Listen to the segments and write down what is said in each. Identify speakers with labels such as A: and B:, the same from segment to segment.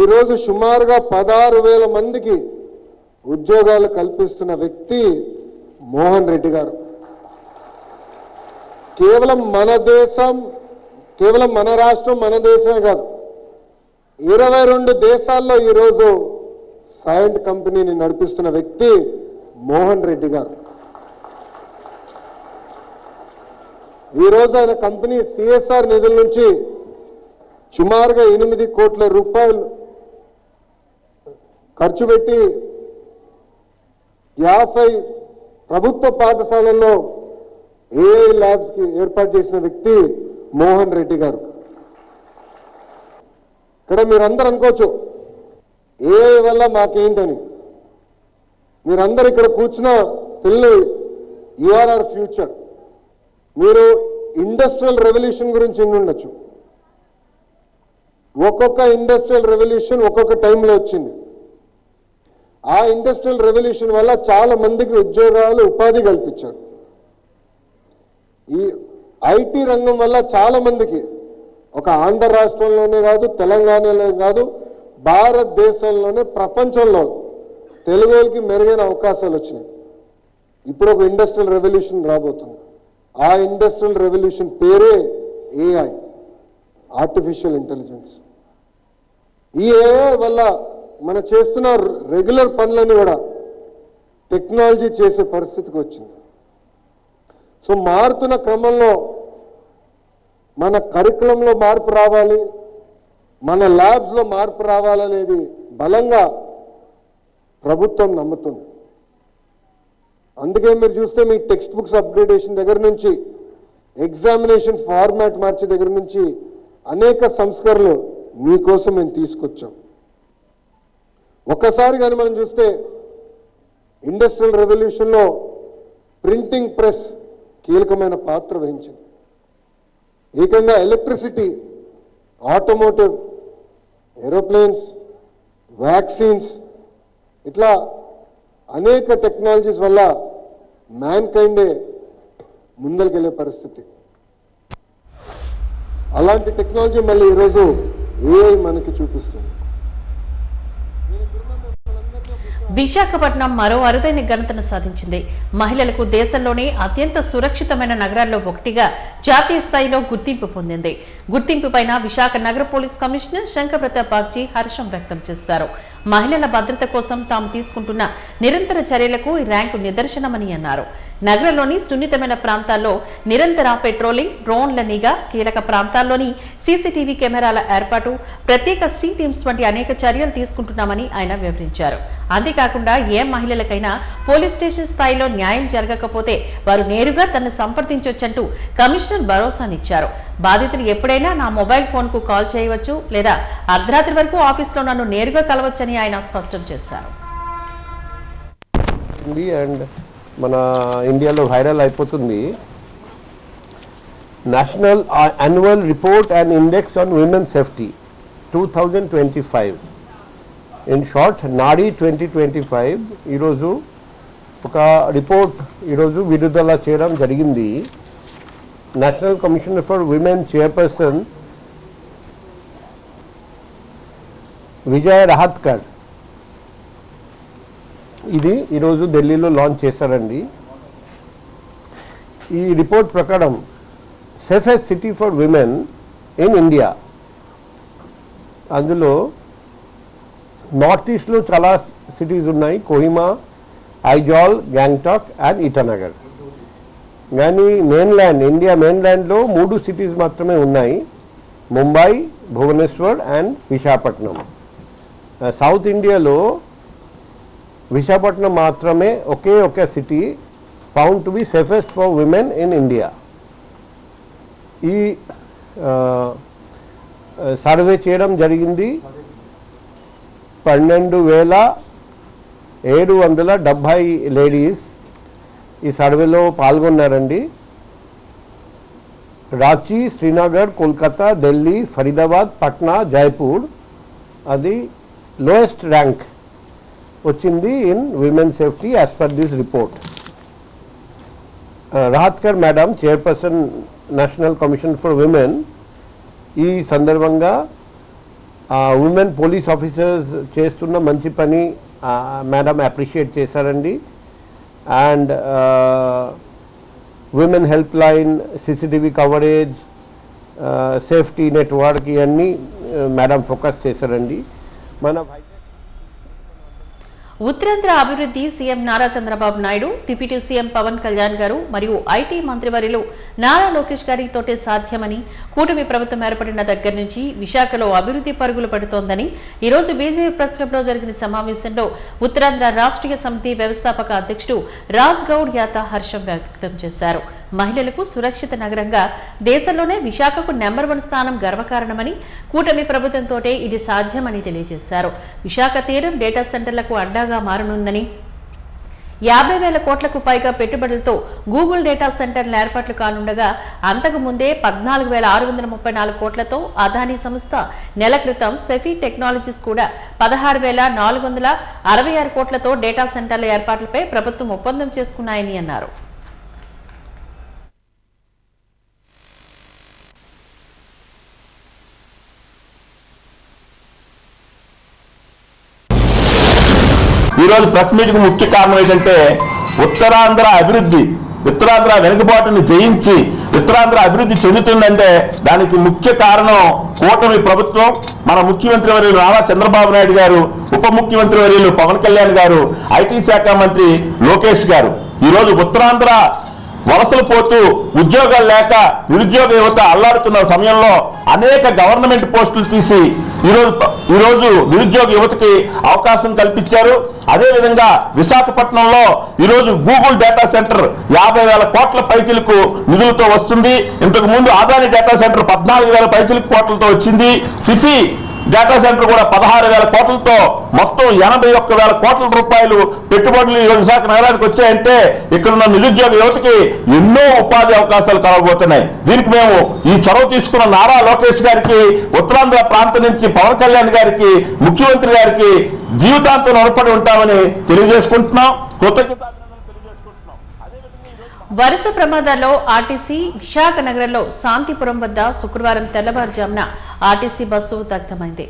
A: ఈరోజు సుమారుగా 16,000 మందికి ఉద్యోగాలు కల్పిస్తున్న వ్యక్తి మోహన్ రెడ్డి గారు. కేవలం మన దేశం, కేవలం మన రాష్ట్రం, మన దేశమే కాదు, 22 దేశాల్లో ఈరోజు సైంట్ కంపెనీని నడిపిస్తున్న వ్యక్తి మోహన్ రెడ్డి గారు. ఈరోజు ఆయన కంపెనీ సిఎస్ఆర్ నిధుల నుంచి సుమారుగా 8 కోట్ల రూపాయలు ఖర్చు పెట్టి 50 ప్రభుత్వ పాఠశాలల్లో ఏఐ ల్యాబ్స్ కి ఏర్పాటు చేసిన వ్యక్తి మోహన్ రెడ్డి గారు. ఇక్కడ మీరందరూ అనుకోవచ్చు ఏఐ వల్ల మాకేంటని. మీరందరూ ఇక్కడ కూర్చున్న పిల్లలు యూఆర్ అవర్ ఫ్యూచర్. మీరు ఇండస్ట్రియల్ రెవల్యూషన్ గురించి ఉండొచ్చు. ఒక్కొక్క ఇండస్ట్రియల్ రెవల్యూషన్ ఒక్కొక్క టైంలో వచ్చింది. ఆ ఇండస్ట్రియల్ రెవల్యూషన్ వల్ల చాలా మందికి ఉద్యోగాలు, ఉపాధి కల్పించారు. ఈ ఐటీ రంగం వల్ల చాలా మందికి, ఒక ఆంధ్ర రాష్ట్రంలోనే కాదు, తెలంగాణలో కాదు, భారతదేశంలోనే, ప్రపంచంలో తెలుగు వాళ్ళకి మెరుగైన అవకాశాలు వచ్చినాయి. ఇప్పుడు ఒక ఇండస్ట్రియల్ రెవల్యూషన్ రాబోతుంది. ఆ ఇండస్ట్రియల్ రెవల్యూషన్ పేరే ఏఐ, ఆర్టిఫిషియల్ ఇంటెలిజెన్స్. ఈ ఏఐ వల్ల మనం చేస్తున్న రెగ్యులర్ పనులన్నీ కూడా టెక్నాలజీ చేసే పరిస్థితికి వచ్చింది. సో మారుతున్న క్రమంలో మన కరికులంలో మార్పు రావాలి, మన ల్యాబ్స్లో మార్పు రావాలనేది బలంగా ప్రభుత్వం నమ్ముతుంది. అందుకే మీరు చూస్తే మీ టెక్స్ట్ బుక్స్ అప్గ్రేడేషన్ దగ్గర నుంచి, ఎగ్జామినేషన్ ఫార్మాట్ మార్చే దగ్గర నుంచి అనేక సంస్కరణలు మీకోసం మేము తీసుకొచ్చాం. ఒక్కసారి కానీ మనం చూస్తే ఇండస్ట్రియల్ రెవల్యూషన్లో ప్రింటింగ్ ప్రెస్ కీలకమైన పాత్ర వహించింది. ఏకంగా ఎలక్ట్రిసిటీ, ఆటోమోటివ్, ఏరోప్లేన్స్, వ్యాక్సిన్స్, ఇట్లా అనేక టెక్నాలజీస్ వల్ల మ్యాన్ కైండే ముందరికెళ్లే పరిస్థితి. అలాంటి టెక్నాలజీ మళ్ళీ ఈరోజు ఏఐ మనకి చూపిస్తుంది.
B: విశాఖపట్నం మరో అరుదైన ఘనతను సాధించింది. మహిళలకు దేశంలోనే అత్యంత సురక్షితమైన నగరాల్లో ఒకటిగా జాతీయ స్థాయిలో గుర్తింపు పొందింది. గుర్తింపు పైన విశాఖ నగర పోలీస్ కమిషనర్ శంకర్ ప్రతాప్ బాగ్చి హర్షం వ్యక్తం చేశారు. మహిళల భద్రత కోసం తాము తీసుకుంటున్న నిరంతర చర్యలకు ఈ ర్యాంకు నిదర్శనమని అన్నారు. నగరంలోని సున్నితమైన ప్రాంతాల్లో నిరంతర పెట్రోలింగ్, డ్రోన్ల నిఘా, కీలక ప్రాంతాల్లోని సీసీటీవీ కెమెరాల ఏర్పాటు, ప్రత్యేక సి టీమ్స్ వంటి అనేక చర్యలు తీసుకుంటున్నామని ఆయన వివరించారు. అంతేకాకుండా ఏ మహిళలకైనా పోలీస్ స్టేషన్ స్థాయిలో న్యాయం జరగకపోతే వారు నేరుగా తనను సంప్రదించొచ్చంటూ కమిషనర్ భరోసానిచ్చారు. బాధితులు ఎప్పుడైనా నా మొబైల్ ఫోన్ కు కాల్ చేయవచ్చు లేదా అర్ధరాత్రి వరకు ఆఫీసులో నన్ను నేరుగా కలవచ్చని ఆయన స్పష్టం చేశారు.
C: మన ఇండియాలో వైరల్ అయిపోతుంది national annual report and index on women safety 2025. In short NARI 2025 ఈరోజు ఒక రిపోర్ట్ ఈరోజు విడుదల చేయడం జరిగింది. National commissioner for women chairperson Vijay Rahatkar ఇది ఈరోజు ఢిల్లీలో లాంచ్ చేశారండి. ఈ రిపోర్ట్ ప్రకారం safest city for women in India, అందులో నార్త్ ఈస్ట్లో చాలా సిటీస్ ఉన్నాయి, కోహిమా, ఐజాల్, గ్యాంగ్టాక్ అండ్ ఇటానగర్. కానీ ఇండియా మెయిన్ల్యాండ్లో 3 సిటీస్ మాత్రమే ఉన్నాయి, ముంబై, భువనేశ్వర్ అండ్ విశాఖపట్నం. సౌత్ ఇండియాలో విశాఖపట్నం మాత్రమే ఒకే ఒక city found to be safest for women in India. ఈ సర్వే చేయడం జరిగింది. 12,770 లేడీస్ ఈ సర్వేలో పాల్గొన్నారండి. రాంచీ, శ్రీనగర్, కోల్కతా, ఢిల్లీ, ఫరీదాబాద్, పట్నా, జైపూర్ అది లోయెస్ట్ ర్యాంక్ వచ్చింది in women safety as per this report. Rahatkar madam, chairperson national commission for women, ఈ సందర్భంగా ఉమెన్ పోలీస్ ఆఫీసర్స్ చేస్తున్న మంచి పని మేడం అప్రిషియేట్ చేశారండి. And women helpline, CCTV coverage, safety network ఇవన్నీ మేడం ఫోకస్ చేశారండి. మన
B: ఉత్తరాంధ్ర అభివృద్ధి CM Nara Chandrababu Naidu, deputy CM Pawan Kalyan గారు మరియు ఐటీ మంత్రివర్యులు నారా లోకేష్ గారితోటే సాధ్యమని, కూటమి ప్రభుత్వం ఏర్పడిన దగ్గర నుంచి విశాఖలో అభివృద్ధి పరుగులు పడుతోందని ఈ రోజు బీజేపీ ప్రెస్ క్లబ్ లో జరిగిన సమావేశంలో ఉత్తరాంధ్ర రాష్ట్రీయ సమితి వ్యవస్థాపక అధ్యక్షుడు రాజ్ గౌడ్ యాత హర్షం వ్యక్తం చేశారు. మహిళలకు సురక్షిత నగరంగా దేశంలోనే విశాఖకు నెంబర్ 1 స్థానం గర్వకారణమని, కూటమి ప్రభుత్వంతోటే ఇది సాధ్యమని తెలియజేశారు. విశాఖ తీరం డేటా సెంటర్లకు అడ్డాగా మారనుందని, 50,000 కోట్లకు పైగా పెట్టుబడులతో గూగుల్ డేటా సెంటర్ల ఏర్పాట్లు కానుండగా, అంతకు ముందే 14,634 కోట్లతో అదానీ సంస్థ నెల క్రితం సెఫీ టెక్నాలజీస్ కూడా 16,466 కోట్లతో డేటా సెంటర్ల ఏర్పాట్లపై ప్రభుత్వం ఒప్పందం చేసుకున్నాయని అన్నారు.
D: ఈరోజు ప్రెస్ మీట్కు ముఖ్య కారణం ఏంటంటే ఉత్తరాంధ్ర అభివృద్ధి, ఉత్తరాంధ్ర వెనుకబాటును జయించి ఉత్తరాంధ్ర అభివృద్ధి చెందుతుందంటే దానికి ముఖ్య కారణం కూటమి ప్రభుత్వం, మన ముఖ్యమంత్రి వర్యులు నారా చంద్రబాబు నాయుడు గారు, ఉప ముఖ్యమంత్రి వర్యులు పవన్ కళ్యాణ్ గారు, ఐటీ శాఖ మంత్రి లోకేష్ గారు. ఈరోజు ఉత్తరాంధ్ర వలసలు పోతూ ఉద్యోగాలు లేక నిరుద్యోగ యువత అల్లాడుతున్న సమయంలో అనేక గవర్నమెంట్ పోస్టులు తీసి ఈరోజు నిరుద్యోగ యువతకి అవకాశం కల్పించారు. అదేవిధంగా విశాఖపట్నంలో ఈరోజు గూగుల్ డేటా సెంటర్ 50,000 కోట్ల పైచిలకు నిధులతో వస్తుంది. ఇంతకు ముందు అదానీ డేటా సెంటర్ 14,000 పైచిలకు కోట్లతో వచ్చింది. సిఫీ డేటా సెంటర్ కూడా 16,000 కోట్లతో మొత్తం 81,000 కోట్ల రూపాయలు పెట్టుబడులు ఈ విశాఖ నగరానికి వచ్చాయంటే ఇక్కడున్న నిరుద్యోగ యువతకి ఎన్నో ఉపాధి అవకాశాలు కలగబోతున్నాయి. దీనికి మేము ఈ చొరవ తీసుకున్న నారా లోకేష్ గారికి, ఉత్తరాంధ్ర ప్రాంతం నుంచి పవన్ కళ్యాణ్ గారికి, ముఖ్యమంత్రి గారికి జీవితాంతం రుణపడి ఉంటామని తెలియజేసుకుంటున్నాం. కృతజ్ఞతాభినందనలు తెలియజేసుకుంటున్నాం.
B: వరుస ప్రమాదాల్లో ఆర్టీసీ విశాఖ నగరంలో శాంతిపురం వద్ద శుక్రవారం తెల్లవారుజామున ఆర్టీసీ బస్సు దగ్ధమైంది.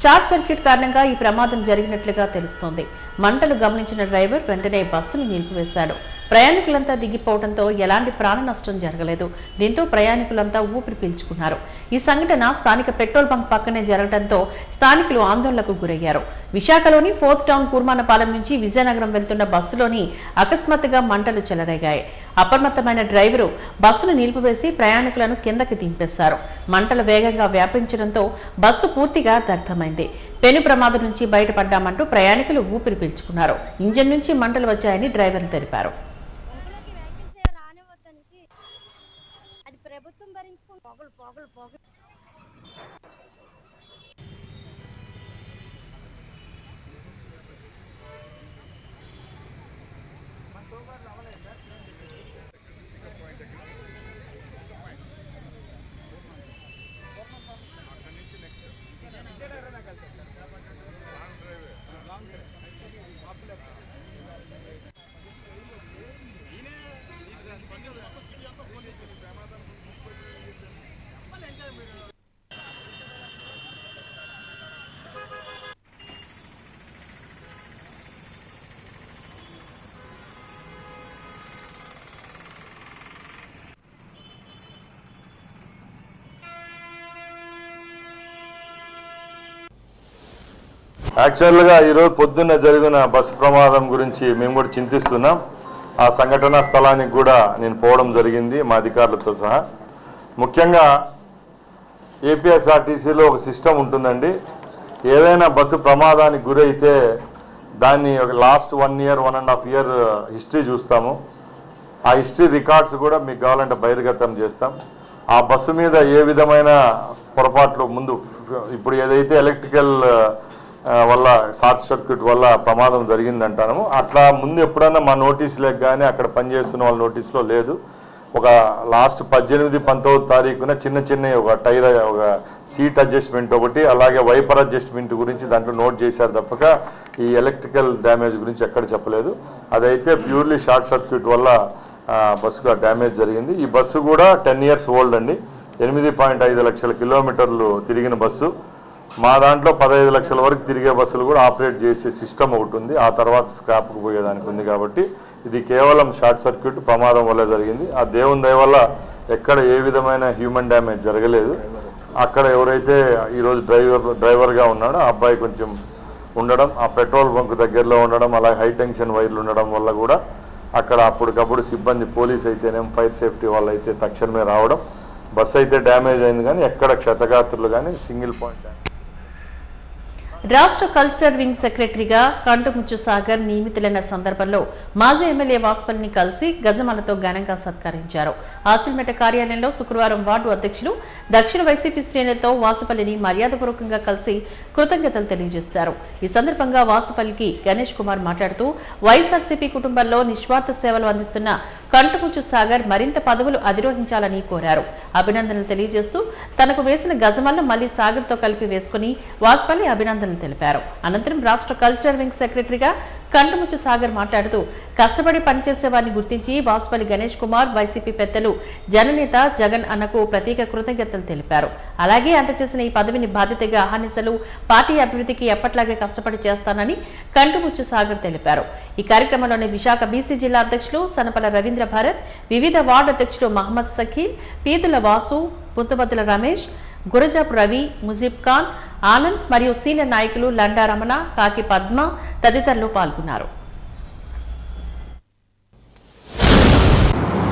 B: షార్ట్ సర్క్యూట్ కారణంగా ఈ ప్రమాదం జరిగినట్లుగా తెలుస్తోంది. మంటలు గమనించిన డ్రైవర్ వెంటనే బస్సును నిలిపివేశాడు. ప్రయాణికులంతా దిగిపోవడంతో ఎలాంటి ప్రాణ నష్టం జరగలేదు. దీంతో ప్రయాణికులంతా ఊపిరి పీల్చుకున్నారు. ఈ సంఘటన స్థానిక పెట్రోల్ బంక్ పక్కనే జరగడంతో స్థానికులు ఆందోళనకు గురయ్యారు. విశాఖలోని 4th టౌన్ కూర్మానపాలెం నుంచి విజయనగరం వెళ్తున్న బస్సులోని అకస్మాత్తుగా మంటలు చెలరేగాయి. అప్రమత్తమైన డ్రైవరు బస్సును నిలిపివేసి ప్రయాణికులను కిందకి దింపేశారు. మంటలు వేగంగా వ్యాపించడంతో బస్సు పూర్తిగా దగ్ధమైంది. పెను ప్రమాదం నుంచి బయటపడ్డామంటూ ప్రయాణికులు ఊపిరి పీల్చుకున్నారు. ఇంజన్ నుంచి మంటలు వచ్చాయని డ్రైవర్ తెలిపారు.
D: యాక్చువల్గా ఈరోజు పొద్దున్న జరిగిన బస్సు ప్రమాదం గురించి మేము కూడా చింతిస్తున్నాం. ఆ సంఘటనా స్థలానికి కూడా నేను పోవడం జరిగింది మా అధికారులతో సహా. ముఖ్యంగా ఏపీఎస్ఆర్టీసీలో ఒక సిస్టమ్ ఉంటుందండి. ఏదైనా బస్సు ప్రమాదానికి గురైతే దాన్ని ఒక లాస్ట్ 1 year 1.5 year హిస్టరీ చూస్తాము. ఆ హిస్టరీ రికార్డ్స్ కూడా మీకు కావాలంటే బహిర్గతం చేస్తాం. ఆ బస్సు మీద ఏ విధమైన పొరపాట్లు ముందు ఇప్పుడు ఏదైతే ఎలక్ట్రికల్ వల్ల షార్ట్ సర్క్యూట్ వల్ల ప్రమాదం జరిగిందంటాము అట్లా ముందు ఎప్పుడైనా మా నోటీసులకు కానీ అక్కడ పనిచేస్తున్న వాళ్ళ నోటీసులో లేదు. ఒక లాస్ట్ 18-19 తారీఖున చిన్న ఒక టైర్ ఒక సీట్ అడ్జస్ట్మెంట్ ఒకటి అలాగే వైపర్ అడ్జస్ట్మెంట్ గురించి దాంట్లో నోట్ చేశారు తప్పక ఈ ఎలక్ట్రికల్ డ్యామేజ్ గురించి ఎక్కడ చెప్పలేదు. అదైతే ప్యూర్లీ షార్ట్ సర్క్యూట్ వల్ల బస్సుగా డ్యామేజ్ జరిగింది. ఈ బస్సు కూడా 10 years ఓల్డ్ అండి. 8.5 లక్షల కిలోమీటర్లు తిరిగిన బస్సు.
E: మా దాంట్లో 15 లక్షల వరకు తిరిగే బస్సులు కూడా ఆపరేట్ చేసే సిస్టమ్ ఒకటి ఉంది. ఆ తర్వాత స్క్రాప్కు పోయేదానికి ఉంది. కాబట్టి ఇది కేవలం షార్ట్ సర్క్యూట్ ప్రమాదం వల్ల జరిగింది. ఆ దేవుని దయ వల్ల ఎక్కడ ఏ విధమైన హ్యూమన్ డ్యామేజ్ జరగలేదు. అక్కడ ఎవరైతే ఈరోజు డ్రైవర్గా ఉన్నాడో ఆ అబ్బాయి కొంచెం ఉండడం, ఆ పెట్రోల్ బంక్ దగ్గరలో ఉండడం, అలాగే హై టెన్షన్ వైర్లు ఉండడం వల్ల కూడా అక్కడ అప్పటికప్పుడు సిబ్బంది పోలీస్ అయితేనేం ఫైర్ సేఫ్టీ వాళ్ళు అయితే తక్షణమే రావడం, బస్సు అయితే డ్యామేజ్ అయింది కానీ ఎక్కడ క్షతగాత్రులు కానీ సింగిల్ పాయింట్.
B: రాష్ట్ర కల్చరల్ వింగ్ సెక్రటరీగా కంటుముచ్చు సాగర్ నియమితులైన సందర్భంలో మాజీ ఎమ్మెల్యే వాసుపల్లిని కలిసి గజమాలతో ఘనంగా సత్కరించారు. ఆసిల్మెట కార్యాలయంలో శుక్రవారం వార్డు అధ్యక్షులు దక్షిణ వైసీపీ శ్రేణులతో వాసుపల్లిని మర్యాదపూర్వకంగా కలిసి కృతజ్ఞతలు తెలియజేశారు. ఈ సందర్భంగా వాసుపల్లికి గణేష్ కుమార్ మాట్లాడుతూ వైఎస్ఆర్సీపీ కుటుంబంలో నిస్వార్థ సేవలు అందిస్తున్న కంటుముచ్చు సాగర్ మరింత పదవులు అధిరోహించాలని కోరారు. అభినందనలు తెలియజేస్తూ తనకు వేసిన గజమాలను మళ్లీ సాగర్ తో కలిపి వేసుకుని వాసుపల్లి అభినందనలు తెలిపారు. అనంతరం రాష్ట్ర కల్చరల్ వింగ్ సెక్రటరీగా కంటుముచ్చు సాగర్ మాట్లాడుతూ కష్టపడి పనిచేసే వారిని గుర్తించి వాసుపల్లి గణేష్ కుమార్ వైసీపీ పెద్దలు జననేత జగన్ అన్నకు ప్రత్యేక కృతజ్ఞతలు తెలిపారు. అలాగే అందచేసిన ఈ పదవిని బాధ్యతగా అహర్నిశలు పార్టీ అభివృద్ధికి ఎప్పట్లాగే కష్టపడి చేస్తానని కంటుముచ్చు సాగర్ తెలిపారు. ఈ కార్యక్రమంలోని విశాఖ బీసీ జిల్లా అధ్యక్షులు సనపల రవీంద్ర భారత్, వివిధ వార్డు అధ్యక్షులు మహమ్మద్ సఖీల్, పీతుల వాసు, పుత్తబద్దుల రమేష్, గురజాపు రవి, ముజీబ్ ఖాన్, ఆనంద్ మరియు సీనియర్ నాయకులు లండా రమణ, కాకి పద్మ తదితరులు పాల్గొన్నారు.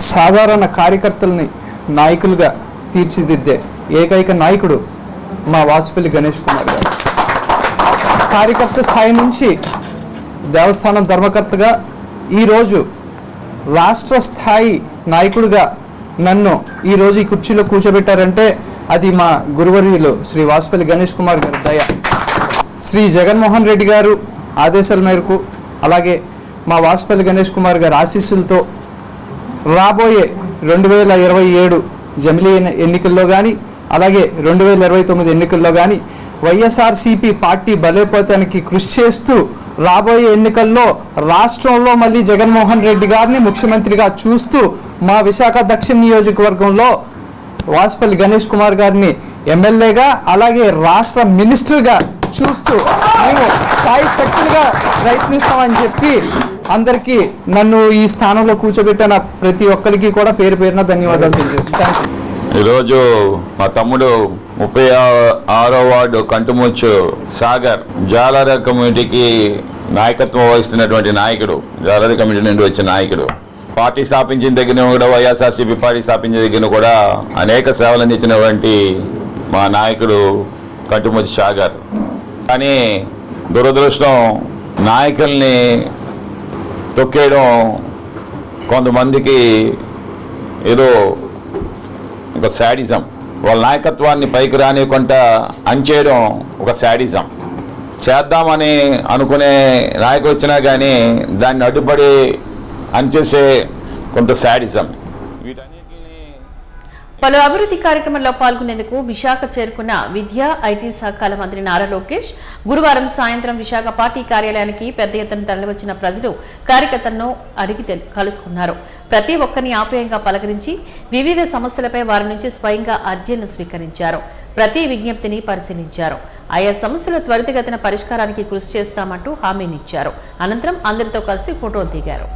F: సాధారణ కార్యకర్తల్ని నాయకులుగా తీర్చిదిద్దే ఏకైక నాయకుడు మా వాసుపల్లి గణేష్ కుమార్ గారు. కార్యకర్త స్థాయి నుంచి దేవస్థానం ధర్మకర్తగా ఈరోజు రాష్ట్ర స్థాయి నాయకుడిగా నన్ను ఈరోజు ఈ కుర్చీలో కూర్చోబెట్టారంటే అది మా గురువర్యులు శ్రీ వాసుపల్లి గణేష్ కుమార్ గారి దయ. శ్రీ జగన్మోహన్ రెడ్డి గారు ఆదేశాల మేరకు అలాగే మా వాసుపల్లి గణేష్ కుమార్ గారి ఆశీస్సులతో రాబోయే 2027 జమిలీ ఎన్నికల్లో కానీ అలాగే 2029 ఎన్నికల్లో కానీ వైఎస్ఆర్సీపీ పార్టీ బలోపేతానికి కృషి చేస్తూ రాబోయే ఎన్నికల్లో రాష్ట్రంలో మళ్ళీ జగన్మోహన్ రెడ్డి గారిని ముఖ్యమంత్రిగా చూస్తూ మా విశాఖ దక్షిణ నియోజకవర్గంలో వాసుపల్లి గణేష్ కుమార్ గారిని ఎమ్మెల్యేగా అలాగే రాష్ట్ర మినిస్టర్గా చూస్తూ మేము సాయి శక్తులుగా ప్రయత్నిస్తామని చెప్పి అందరికీ నన్ను ఈ స్థానంలో కూర్చోబెట్టిన ప్రతి ఒక్కరికి కూడా పేరు పేరున ధన్యవాదాలు తెలియజేస్తాను.
D: ఈరోజు మా తమ్ముడు 36వ వార్డు కంటుముచ్చు సాగర్ జాలర కమ్యూనిటీకి నాయకత్వం వహిస్తున్నటువంటి నాయకుడు, జాలర కమ్యూనిటీ నుండి వచ్చిన నాయకుడు. పార్టీ స్థాపించిన దగ్గర కూడా వైఎస్ఆర్సీపీ పార్టీ స్థాపించిన దగ్గర కూడా అనేక సేవలు అందించినటువంటి మా నాయకుడు కంటుముచ్చు సాగర్. కానీ దురదృష్టం నాయకుల్ని తొక్కేయడం కొంతమందికి ఏదో ఒక శాడిజం, వాళ్ళ నాయకత్వాన్ని పైకి రానివ్వకుండా అంచేయడం ఒక శాడిజం. చేద్దామని అనుకునే నాయకుడు వచ్చినా కానీ దాన్ని అడ్డుపడి అంచేసే కొంత శాడిజం.
B: పలు అభివృద్ధి కార్యక్రమంలో పాల్గొనేందుకు విశాఖ చేరుకున్న విద్యా ఐటీ శాఖల మంత్రి నారా లోకేష్ గురువారం సాయంత్రం విశాఖ పార్టీ కార్యాలయానికి పెద్ద ఎత్తున తరలివచ్చిన ప్రజలు కార్యకర్తలను అడిగి కలుసుకున్నారు. ప్రతి ఒక్కరిని ఆప్యాయంగా పలకరించి వివిధ సమస్యలపై వారి నుంచి స్వయంగా అర్జీలను స్వీకరించారు. ప్రతి విజ్ఞప్తిని పరిశీలించారు. ఆయా సమస్యల త్వరితగతిన పరిష్కారానికి కృషి చేస్తామంటూ హామీనిచ్చారు. అనంతరం అందరితో కలిసి ఫోటోలు దిగారు.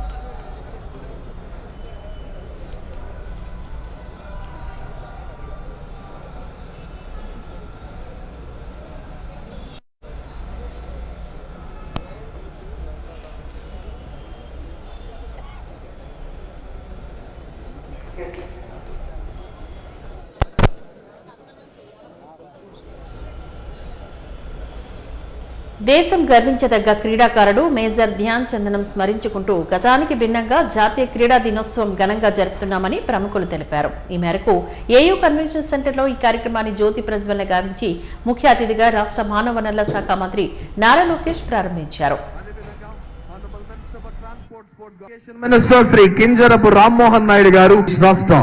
B: దేశం గర్వించదగ్గ క్రీడాకారుడు మేజర్ ధ్యాన్ చంద్ను స్మరించుకుంటూ గతానికి భిన్నంగా జాతీయ క్రీడా దినోత్సవం ఘనంగా జరుపుతున్నామని ప్రముఖులు తెలిపారు. ఈ మేరకు ఏయూ కన్వెన్షన్ సెంటర్లో ఈ కార్యక్రమాన్ని జ్యోతి ప్రజ్వలన గావించి ముఖ్య అతిథిగా రాష్ట్ర మానవ వనరుల శాఖ మంత్రి నారా లోకేష్ ప్రారంభించారు.
G: మినిస్టర్ శ్రీ కింజరపు రామ్మోహన్ నాయుడు గారు రాష్ట్ర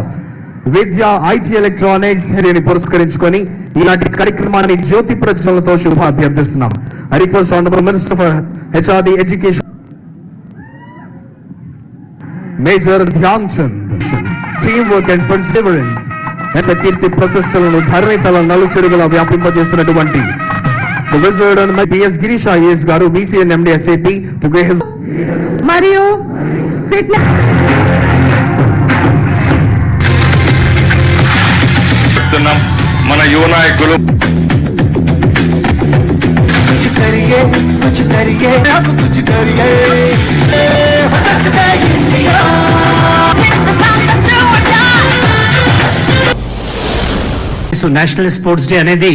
G: విద్య ఐటీ ఎలక్ట్రానిక్స్ ని పురస్కరించుకొని ఈనాటి కార్యక్రమాన్ని జ్యోతి ప్రజ్వలనతో శుభాభ్యర్థిస్తున్నాం. I request Honorable Minister for HRD Education, Major Dhyan Chand, teamwork and perseverance, కీర్తి ప్రతిష్టలను ధరణితల నలుచెరుగులా వ్యాపింపజేస్తున్నటువంటి The wizard and my PS Girish IAS garu VCN MD SAP to give his
H: మరియు ఫిట్నెస్
E: చెప్తున్నాం మన యువ నాయకులు
I: నేషనల్ స్పోర్ట్స్ డే అనేది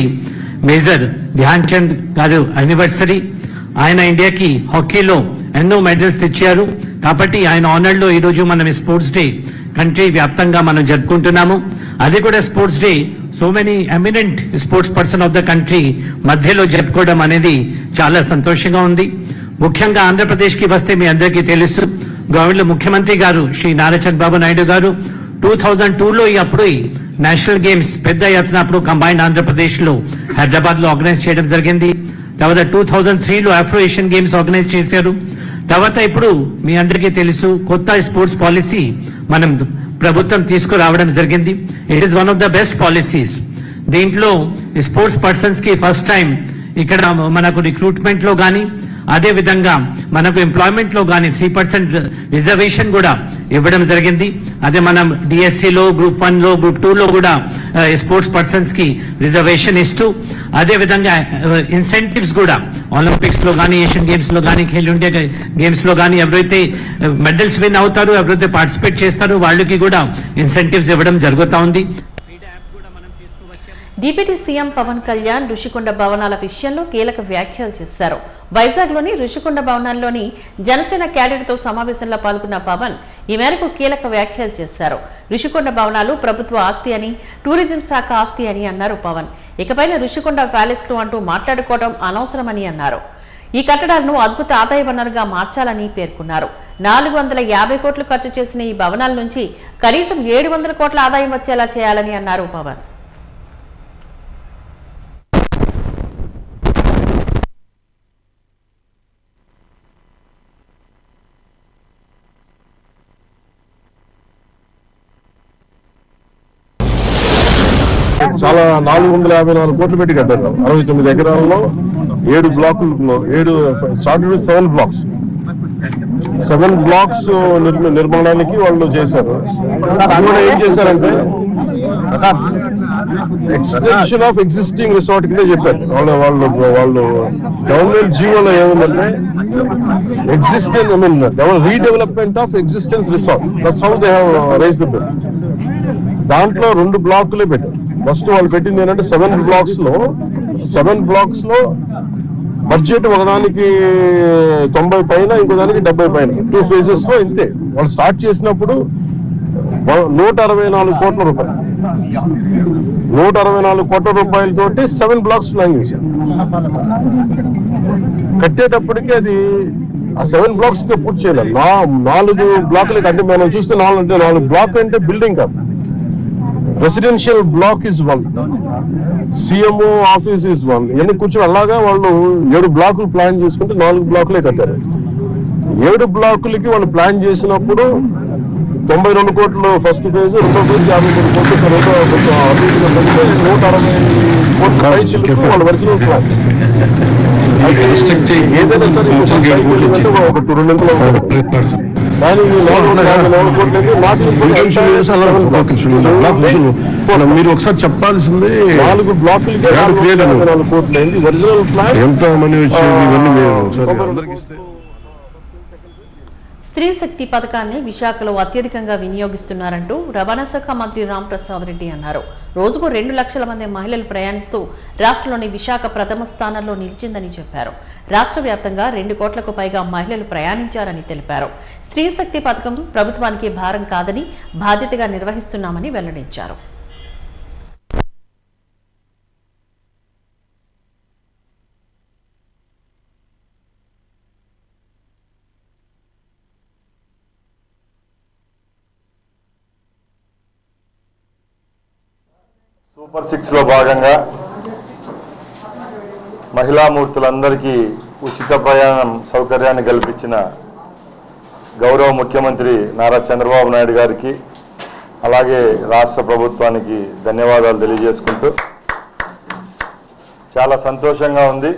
I: మేజర్ ధ్యాన్ చంద్ గారు యానివర్సరీ. ఆయన ఇండియాకి హాకీలో ఎన్నో మెడల్స్ తెచ్చారు కాబట్టి ఆయన ఆనర్ లో ఈ రోజు మనం స్పోర్ట్స్ డే కంట్రీ వ్యాప్తంగా మనం జరుపుకుంటున్నాము. అది కూడా sports day so many eminent sports person of the country మధ్యలో జరుపుకోవడం అనేది చాలా సంతోషంగా ఉంది. ముఖ్యంగా ఆంధ్రప్రదేశ్ కి వస్తే మీ అందరికీ తెలుసు, గవర్నమెంట్ ముఖ్యమంత్రి గారు శ్రీ నారా చంద్రబాబు నాయుడు గారు 2002లో అప్పుడు నేషనల్ గేమ్స్ పెద్ద ఎత్తున అప్పుడు కంబైన్డ్ ఆంధ్రప్రదేశ్ లో హైదరాబాద్ లో ఆర్గనైజ్ చేయడం జరిగింది. తర్వాత 2003లో ఆఫ్రో ఏషియన్ గేమ్స్ ఆర్గనైజ్ చేశారు. తర్వాత ఇప్పుడు మీ అందరికీ తెలుసు కొత్త స్పోర్ట్స్ పాలసీ మనం ప్రభుత్వం తీసుకురావడం జరిగింది. It is one of the best policies. దీంట్లో స్పోర్ట్స్ పర్సన్స్ కి ఫస్ట్ టైం ఇక్కడ మనకు రిక్రూట్మెంట్ లో కానీ అదే విధంగా మనకు ఎంప్లాయ్మెంట్ లో కానీ 3% రిజర్వేషన్ కూడా ఇవ్వడం జరిగింది. అదే మనం డిఎస్సిలో గ్రూప్ 1లో గ్రూప్ 2లో కూడా స్పోర్ట్స్ పర్సన్స్ కి రిజర్వేషన్ ఇస్తూ అదే విధంగా ఇన్సెంటివ్స్ కూడా ఒలింపిక్స్ లో కానీ ఏషియన్ గేమ్స్ లో కానీ ఖేలో ఇండియా గేమ్స్ లో కానీ ఎవరైతే మెడల్స్ విన్ అవుతారో ఎవరైతే పార్టిసిపేట్ చేస్తారో వాళ్ళకి కూడా ఇన్సెంటివ్స్ ఇవ్వడం జరుగుతూ ఉంది.
B: డిప్యూటీ సీఎం పవన్ కళ్యాణ్ రుషికొండ భవనాల విషయంలో కీలక వ్యాఖ్యలు చేశారు. వైజాగ్లోని రుషికొండ భవనాల్లోని జనసేన క్యాడర్తో సమావేశంలో పాల్గొన్న పవన్ ఈ మేరకు కీలక వ్యాఖ్యలు చేశారు. రుషికొండ భవనాలు ప్రభుత్వ ఆస్తి అని, టూరిజం శాఖ ఆస్తి అని అన్నారు పవన్. ఇకపైన రుషికొండ ప్యాలెస్లు అంటూ మాట్లాడుకోవడం అనవసరమని అన్నారు. ఈ కట్టడాలను అద్భుత ఆదాయ వనరుగా మార్చాలని పేర్కొన్నారు. 450 కోట్లు ఖర్చు చేసిన ఈ భవనాల నుంచి కనీసం 700 కోట్ల ఆదాయం వచ్చేలా చేయాలని అన్నారు పవన్.
A: చాలా 454 కోట్లు పెట్టి కట్టారు. 69 ఎకరాల్లో 7 బ్లాకుల్లో 7 స్టార్టెడ్ విత్ 7 బ్లాక్స్. 7 బ్లాక్స్ నిర్మాణానికి వాళ్ళు చేశారు. అది కూడా ఏం చేశారంటే ఎక్స్టెన్షన్ ఆఫ్ ఎగ్జిస్టింగ్ రిసార్ట్ కింద చెప్పారు. వాళ్ళు గవర్నమెంట్ జీవోలో ఏముందంటే existence redevelopment of existence resort. That's how they have raise the bill. దాంట్లో 2 బ్లాకులే పెట్టారు. ఫస్ట్ వాళ్ళు పెట్టింది ఏంటంటే 7 బ్లాక్స్ లో బడ్జెట్ ఒకదానికి 90 పైన, ఇంకో దానికి 70 పైన, 2 ఫేజెస్ లో ఇంతే. వాళ్ళు స్టార్ట్ చేసినప్పుడు 164 కోట్ల రూపాయలు, 164 కోట్ల రూపాయలతోటి 7 బ్లాక్స్ ప్లాన్ చేశారు. కట్టేటప్పటికి అది ఆ 7 బ్లాక్స్ గా పూర్తి చేయలేదు. 4 బ్లాకులకి అంటే మనం చూస్తే 4 బ్లాక్ అంటే బిల్డింగ్ కాదు, residential block is 1, CMO office is 1. ఇవన్నీ కూర్చొని అలాగా వాళ్ళు 7 బ్లాకులు ప్లాన్ చేసుకుంటే 4 బ్లాకులే కట్టారు. 7 బ్లాకులకి వాళ్ళు ప్లాన్ చేసినప్పుడు 92 కోట్లు ఫస్ట్ ఫేజ్, రెండో ఫేజ్ 53 కోట్లు, రెండో 160 కోట్లు వాళ్ళ ఒరిజినల్ ప్లాన్. ఏదైనా సరే ఒక 2 నెలలు కానీ 454 కోట్లు మీరు ఒకసారి చెప్పాల్సింది 4 బ్లాకులకి 454 కోట్లు అయింది. ఒరిజినల్ ప్లాన్ ఎంత మనీ వచ్చింది ఇవన్నీ
B: స్త్రీ శక్తి పథకాన్ని విశాఖలో అత్యధికంగా వినియోగిస్తున్నారంటూ రవాణా శాఖ మంత్రి రాంప్రసాద్ రెడ్డి అన్నారు. రోజుకు 2 లక్షల మంది మహిళలు ప్రయాణిస్తూ రాష్ట్రంలోని విశాఖ ప్రథమ స్థానంలో నిలిచిందని చెప్పారు. రాష్ట్ర వ్యాప్తంగా 2 కోట్లకు పైగా మహిళలు ప్రయాణించారని తెలిపారు. స్త్రీ శక్తి పథకం ప్రభుత్వానికి భారం కాదని బాధ్యతగా నిర్వహిస్తున్నామని వెల్లడించారు.
E: సూపర్ 6 లో భాగంగా మహిళామూర్తులందరికీ ఉచిత ప్రయాణం సౌకర్యాన్ని కల్పించిన గౌరవ ముఖ్యమంత్రి నారా చంద్రబాబు నాయుడు గారికి, అలాగే రాష్ట్ర ప్రభుత్వానికి ధన్యవాదాలు తెలియజేసుకుంటూ, చాలా సంతోషంగా ఉంది.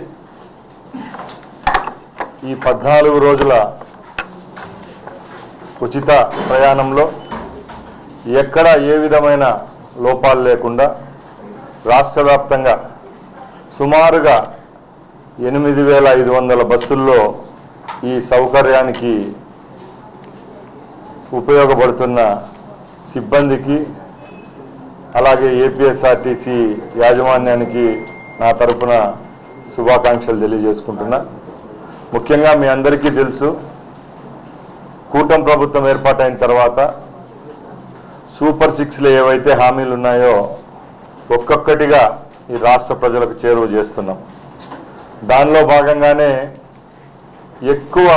E: ఈ 14 రోజుల ఉచిత ప్రయాణంలో ఎక్కడ ఏ విధమైన లోపాలు లేకుండా రాష్ట్ర వ్యాప్తంగా సుమారుగా 8,500 బస్సుల్లో ఈ సౌకర్యానికి ఉపయోగపడుతున్న సిబ్బందికి అలాగే ఏపీఎస్ఆర్టీసీ యాజమాన్యానికి నా తరపున శుభాకాంక్షలు తెలియజేసుకుంటున్నా. ముఖ్యంగా మీ అందరికీ తెలుసు, కూటమి ప్రభుత్వం ఏర్పాటైన తర్వాత సూపర్ 6లో ఏవైతే హామీలు ఉన్నాయో ఒక్కొక్కటిగా ఈ రాష్ట్ర ప్రజలకు చేరువ చేస్తున్నాం. దానిలో భాగంగానే ఎక్కువ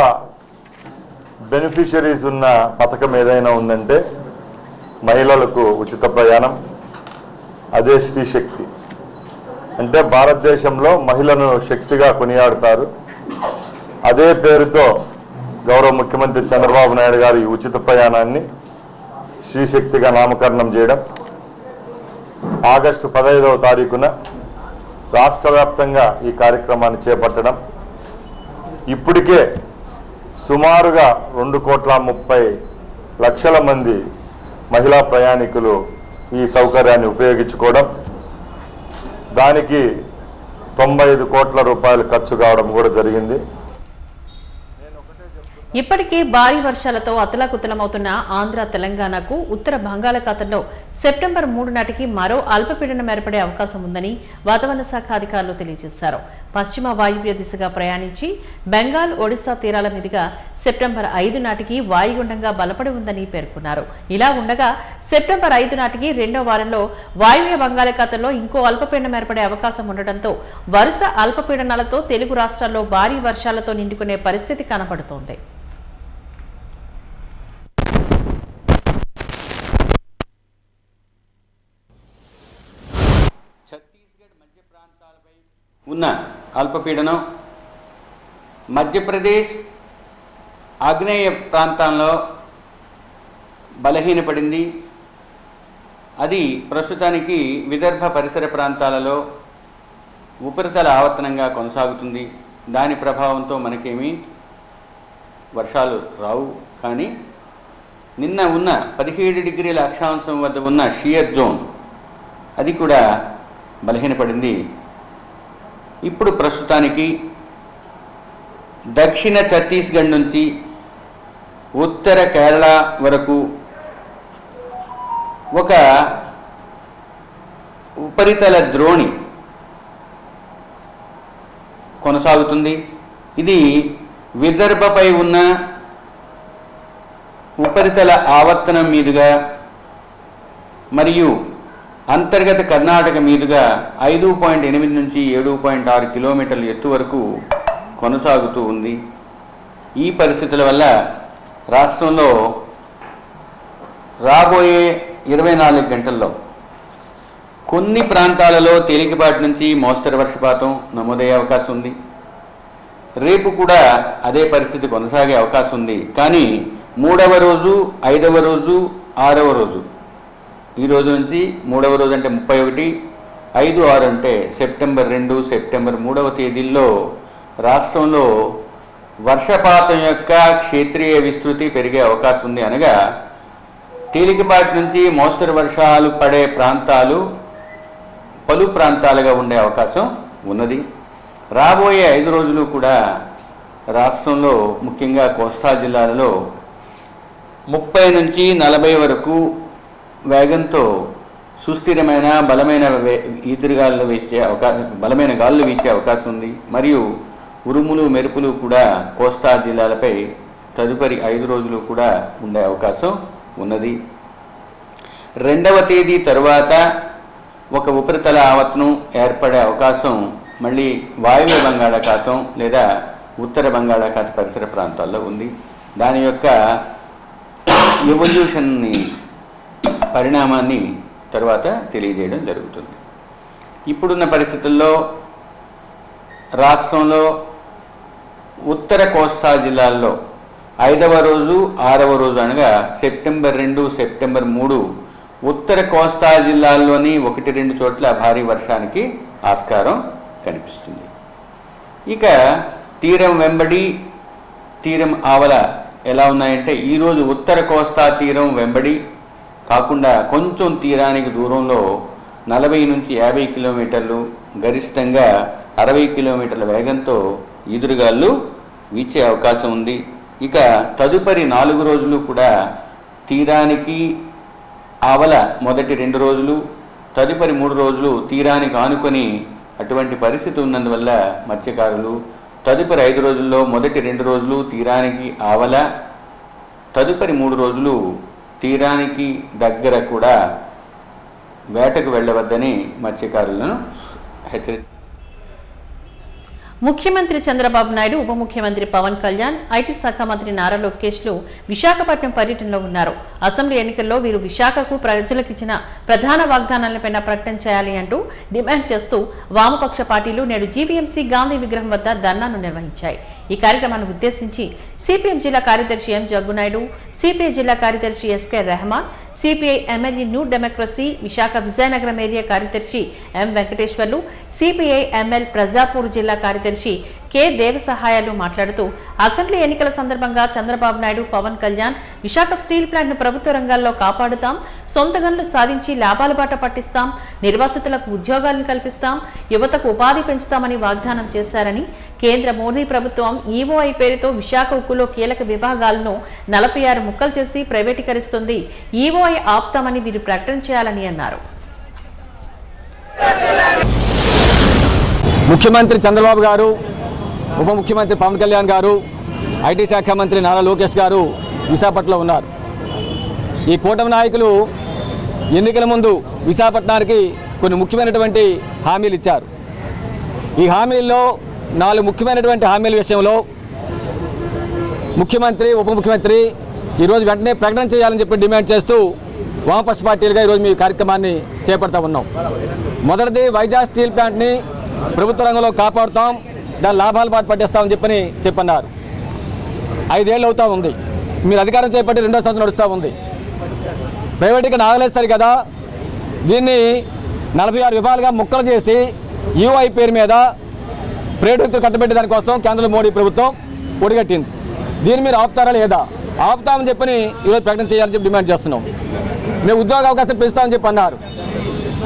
E: బెనిఫిషరీస్ ఉన్న పథకం ఏదైనా ఉందంటే మహిళలకు ఉచిత ప్రయాణం, అదే స్త్రీ శక్తి. అంటే భారతదేశంలో మహిళను శక్తిగా కొనియాడుతారు. అదే పేరుతో గౌరవ ముఖ్యమంత్రి చంద్రబాబు నాయుడు గారు ఈ ఉచిత ప్రయాణాన్ని స్త్రీ శక్తిగా నామకరణం చేయడం, ఆగస్టు 15వ తారీఖున రాష్ట్ర వ్యాప్తంగా ఈ కార్యక్రమాన్ని చేపట్టడం, ఇప్పటికే సుమారుగా 2,30,00,000 మంది మహిళా ప్రయాణికులు ఈ సౌకర్యాన్ని ఉపయోగించుకోవడం, దానికి 95 కోట్ల రూపాయలు ఖర్చు కావడం కూడా జరిగింది.
B: ఇప్పటికే భారీ వర్షాలతో అతలాకుతలమవుతున్న ఆంధ్ర, తెలంగాణకు ఉత్తర బంగాళాఖాతంలో సెప్టెంబర్ 3 నాటికి మరో అల్పపీడనం ఏర్పడే అవకాశం ఉందని వాతావరణ శాఖ అధికారులు తెలియజేశారు. పశ్చిమ వాయువ్య దిశగా ప్రయాణించి బెంగాల్, ఒడిశా తీరాల మీదుగా సెప్టెంబర్ 5 నాటికి వాయుగుండంగా బలపడి ఉందని పేర్కొన్నారు. ఇలా ఉండగా సెప్టెంబర్ 5 నాటికి రెండో వారంలో వాయువ్య బంగాళాఖాతంలో ఇంకో అల్పపీడనం ఏర్పడే అవకాశం ఉండటంతో వరుస అల్పపీడనాలతో తెలుగు రాష్ట్రాల్లో భారీ వర్షాలతో నిండుకునే పరిస్థితి కనబడుతోంది.
J: ఛత్తీస్గఢ్ మధ్య ప్రాంతాలపై ఉన్న అల్పపీడనం మధ్యప్రదేశ్ ఆగ్నేయ ప్రాంతాల్లో బలహీనపడింది. అది ప్రస్తుతానికి విదర్భ పరిసర ప్రాంతాలలో ఉపరితల ఆవర్తనంగా కొనసాగుతుంది. దాని ప్రభావంతో మనకేమీ వర్షాలు రావు. కానీ నిన్న ఉన్న 17 డిగ్రీల అక్షాంశం వద్ద ఉన్న షియర్ జోన్ అది కూడా బలహీనపడింది. ఇప్పుడు ప్రస్తుతానికి దక్షిణ ఛత్తీస్గఢ్ నుంచి ఉత్తర కేరళ వరకు ఒక ఉపరితల ద్రోణి కొనసాగుతుంది. ఇది విదర్భపై ఉన్న ఉపరితల ఆవర్తనం మీదుగా మరియు అంతర్గత కర్ణాటక మీదుగా 5.8 నుంచి 7.6 కిలోమీటర్ల ఎత్తు వరకు కొనసాగుతూ ఉంది. ఈ పరిస్థితుల వల్ల రాష్ట్రంలో రాబోయే 24 గంటల్లో కొన్ని ప్రాంతాలలో తేలికపాటి నుంచి మోస్తరు వర్షపాతం నమోదయ్యే అవకాశం ఉంది. రేపు కూడా అదే పరిస్థితి కొనసాగే అవకాశం ఉంది. కానీ 3వ రోజు, 5వ రోజు, 6వ రోజు, ఈ రోజు నుంచి 3వ రోజు అంటే 31, 5, 6 అంటే సెప్టెంబర్ 2, సెప్టెంబర్ 3వ తేదీల్లో రాష్ట్రంలో వర్షపాతం యొక్క క్షేత్రీయ విస్తృతి పెరిగే అవకాశం ఉంది. అనగా తేలికపాటి నుంచి మోస్తరు వర్షాలు పడే ప్రాంతాలు పలు ప్రాంతాలుగా ఉండే అవకాశం ఉన్నది. రాబోయే 5 రోజులు కూడా రాష్ట్రంలో ముఖ్యంగా కోస్తా జిల్లాలలో 30 నుంచి 40 వరకు వేగంతో సుస్థిరమైన బలమైన ఈదురుగాలు వీచే అవకాశం, బలమైన గాలులు వీచే అవకాశం ఉంది. మరియు ఉరుములు మెరుపులు కూడా కోస్తా జిల్లాలపై తదుపరి 5 రోజులు కూడా ఉండే అవకాశం ఉన్నది. 2వ తేదీ తరువాత ఒక ఉపరితల ఆవర్తనం ఏర్పడే అవకాశం మళ్ళీ వాయువ్య బంగాళాఖాతం లేదా ఉత్తర బంగాళాఖాత పరిసర ప్రాంతాల్లో ఉంది. దాని యొక్క ఎవల్యూషన్ని పరిణామాన్ని తర్వాత తెలియజేయడం జరుగుతుంది. ఇప్పుడున్న పరిస్థితుల్లో రాష్ట్రంలో ఉత్తర కోస్తా జిల్లాల్లో 5వ రోజు, 6వ రోజు అనగా సెప్టెంబర్ 2, సెప్టెంబర్ 3 ఉత్తర కోస్తా జిల్లాల్లోని 1-2 చోట్ల భారీ వర్షానికి ఆస్కారం కనిపిస్తుంది. ఇక తీరం వెంబడి తీరం ఆవల ఎలా ఉన్నాయంటే, ఈరోజు ఉత్తర కోస్తా తీరం వెంబడి కాకుండా కొంచెం తీరానికి దూరంలో 40 నుంచి 50 కిలోమీటర్లు, గరిష్టంగా 60 కిలోమీటర్ల వేగంతో ఈదురుగాలు వీచే అవకాశం ఉంది. ఇక తదుపరి 4 రోజులు కూడా తీరానికి ఆవల మొదటి 2 రోజులు, తదుపరి 3 రోజులు తీరానికి ఆనుకొని అటువంటి పరిస్థితి ఉన్నందువల్ల మత్స్యకారులు తదుపరి 5 రోజుల్లో మొదటి 2 రోజులు తీరానికి ఆవల, తదుపరి 3 రోజులు తీరానికి దగ్గర కూడా వేటకు వెళ్లవద్దని మత్స్యకారులను హెచ్చరించారు.
B: ముఖ్యమంత్రి చంద్రబాబు నాయుడు, ఉప ముఖ్యమంత్రి పవన్ కళ్యాణ్, ఐటీ శాఖ మంత్రి నారా లోకేష్లు విశాఖపట్నం పర్యటనలో ఉన్నారు. అసెంబ్లీ ఎన్నికల్లో వీరు విశాఖకు ప్రజలకిచ్చిన ప్రధాన వాగ్దానాలపై ప్రకటన చేయాలి అంటూ డిమాండ్ చేస్తూ వామపక్ష పార్టీలు నేడు జీవీఎంసీ గాంధీ విగ్రహం వద్ద ధర్నాను నిర్వహించాయి. ఈ కార్యక్రమాన్ని ఉద్దేశించి సిపిఎం జిల్లా కార్యదర్శి ఎం జగ్గునాయుడు, సిపిఐ జిల్లా కార్యదర్శి SK Rehman, CPI MLA New Democracy Visakha Vizianagaram area కార్యదర్శి M Venkateswarlu, CPI ML Prajapur జిల్లా కార్యదర్శి కె దేవసహాయాలు మాట్లాడుతూ అసెంబ్లీ ఎన్నికల సందర్భంగా చంద్రబాబు నాయుడు, పవన్ కళ్యాణ్ విశాఖ స్టీల్ ప్లాంట్ ను ప్రభుత్వ రంగాల్లో కాపాడుతాం, సొంత గనులు సాధించి లాభాల బాట పట్టిస్తాం, నిర్వాసితులకు ఉద్యోగాలను కల్పిస్తాం, యువతకు ఉపాధి పెంచుతామని వాగ్దానం చేశారని, కేంద్ర మోదీ ప్రభుత్వం ఈఓఐ పేరుతో విశాఖ ఉక్కులో కీలక విభాగాలను 46 ముక్కలు చేసి ప్రైవేటీకరిస్తుంది, ఈఓఐ ఆపుతామని వీరు ప్రకటన చేయాలని అన్నారు.
K: ముఖ్యమంత్రి చంద్రబాబు గారు, ఉప ముఖ్యమంత్రి పవన్ కళ్యాణ్ గారు, ఐటీ శాఖ మంత్రి నారా లోకేష్ గారు విశాఖపట్నంలో ఉన్నారు. ఈ కూటమి నాయకులు ఎన్నికల ముందు విశాఖపట్నానికి కొన్ని ముఖ్యమైనటువంటి హామీలు ఇచ్చారు. ఈ హామీల్లో 4 ముఖ్యమైనటువంటి హామీల విషయంలో ముఖ్యమంత్రి, ఉప ముఖ్యమంత్రి ఈరోజు వెంటనే ప్రకటన చేయాలని చెప్పి డిమాండ్ చేస్తూ వామపక్ష పార్టీలుగా ఈరోజు మీ కార్యక్రమాన్ని చేపడతా ఉన్నాం. మొదటిది, వైజాగ్ స్టీల్ ప్లాంట్ని ప్రభుత్వ రంగంలో కాపాడుతాం, దాని లాభాలు బాట పట్టిస్తామని చెప్పన్నారు. 5 ఏళ్ళు అవుతా ఉంది. మీరు అధికారం చేపట్టి 2వ సంవత్సరం నడుస్తూ ఉంది. ప్రైవేటీకరణ ఆగలేదు సరి కదా, దీన్ని 46 విభాగాలుగా ముక్కలు చేసి యూఐ పేరు మీద ప్రైవేట్ కట్టబెట్టే దానికోసం కేంద్రంలో మోడీ ప్రభుత్వం ఒడిగట్టింది. దీన్ని మీరు ఆపుతారా లేదా? ఆపుతామని చెప్పని ఈరోజు ప్రకటన చేయాలని చెప్పి డిమాండ్ చేస్తున్నాం. మేము ఉద్యోగ అవకాశం పెంచుతామని చెప్పి అన్నారు.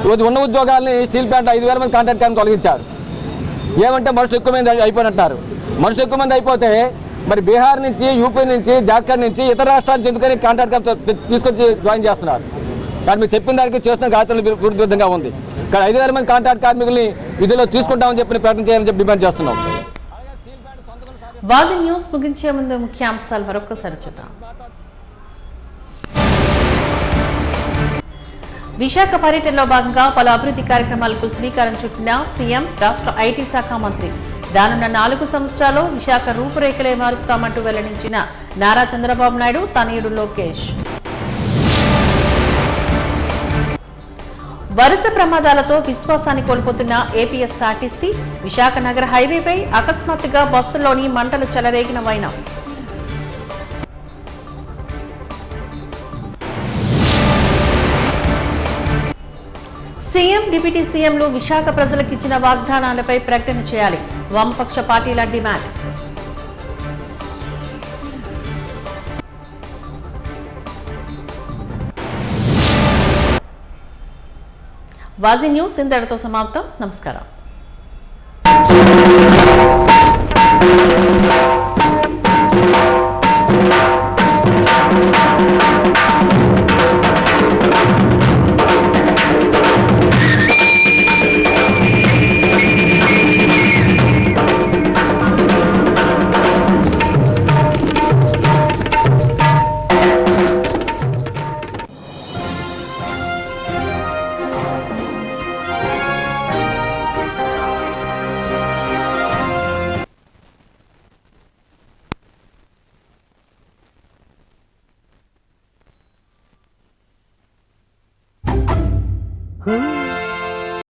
K: ఈరోజు ఉన్న ఉద్యోగాల్ని స్టీల్ ప్లాంట్ 5,000 మంది కాంట్రాక్ట్ కార్మికులు తొలగించారు. ఏమంటే మనుషులు ఎక్కువ మంది అయిపోయినట్టున్నారు. మనుషులు ఎక్కువ మంది అయిపోతే మరి బీహార్ నుంచి, యూపీ నుంచి, జార్ఖండ్ నుంచి ఇతర రాష్ట్రాల నుంచి ఎందుకని కాంట్రాక్ట్ తీసుకొచ్చి జాయిన్ చేస్తున్నారు. కానీ మీరు చెప్పిన దానికి చేస్తున్న ఆచరణ విరుద్ధంగా ఉంది. ఇక్కడ 5,000 మంది కాంట్రాక్ట్ కార్మికుల్ని విధుల్లో తీసుకుంటామని చెప్పి ప్రకటన చేయాలని చెప్పి డిమాండ్ చేస్తున్నాం.
B: వాది న్యూస్ ముగించే ముందు ముఖ్యాంశాలు మరొకసారి చూద్దాం. విశాఖ పర్యటనలో భాగంగా పలు అభివృద్ధి కార్యక్రమాలకు శ్రీకారం చుట్టిన సీఎం, రాష్ట్ర ఐటీ శాఖ మంత్రి. రానున్న 4 సంవత్సరాల్లో విశాఖ రూపురేఖలే మారుస్తామంటూ వెల్లడించిన నారా చంద్రబాబు నాయుడు, తనయుడు లోకేష్. వరుస ప్రమాదాలతో విశ్వాసాన్ని కోల్పోతున్న ఏపీఎస్ఆర్టీసీ. విశాఖ నగర హైవేపై అకస్మాత్తుగా బస్సులోని మంటలు చెలరేగిన వైనం. సీఎం, డిప్యూటీ సీఎంలు విశాఖ ప్రజలకిచ్చిన వాగ్దానాలపై ప్రకటన చేయాలి, వామపక్ష పార్టీల డిమాండ్. వాజీ న్యూస్ ఇంతటితో సమాప్తం. నమస్కారం.